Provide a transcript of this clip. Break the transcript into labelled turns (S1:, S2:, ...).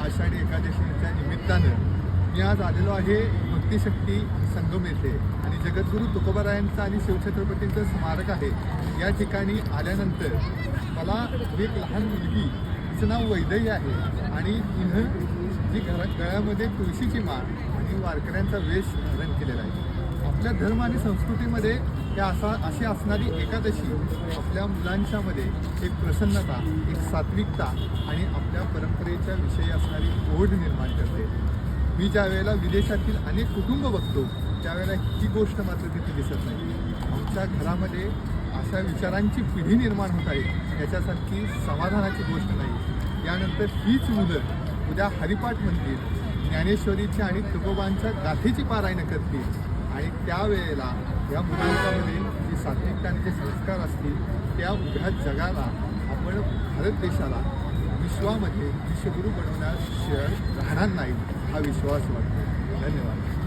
S1: आषाढी एकादशीच्या निमित्तानं मी आज आलेलो आहे भक्तिशक्ती संगम येथे आणि जगद्गुरू तुकोबारायांचं आणि शिवछत्रपतींचं स्मारक आहे। या ठिकाणी आल्यानंतर मला एक लहान मुलगी, तिचं नाव वैदई आहे आणि तिनं जी गळ्यामध्ये तुळशीची माळ आणि वारकऱ्यांचा वेश धारण केलेला आहे। आपल्या धर्म आणि संस्कृतीमध्ये अशी असणारी एकादशी आपल्या मुलांच्यामध्ये एक प्रसन्नता, एक सात्विकता आणि आपल्या परंपरेच्या विषयी असणारी ओढ निर्माण करते। मी ज्या वेळेला विदेशातील अनेक कुटुंब बघतो त्यावेळेला ही गोष्ट मात्र तिथे दिसत नाही। आमच्या घरामध्ये अशा विचारांची पिढी निर्माण होत आहे याच्यासारखी समाधानाची गोष्ट नाही। यानंतर हीच मुलं उद्या हरिपाठ म्हणतील, ज्ञानेश्वरीच्या आणि तुकोबांच्या गाथेची पारायण करतील आणि त्यावेळेला या मुलांच्यामध्ये जी सात्विकता आणि जे संस्कार असतील त्या उभ्या जगाला, आपण भारत देशाला विश्वामध्ये विश्वगुरू बनवण्याशिवाय राहणार नाही हा विश्वास वाटतो। धन्यवाद।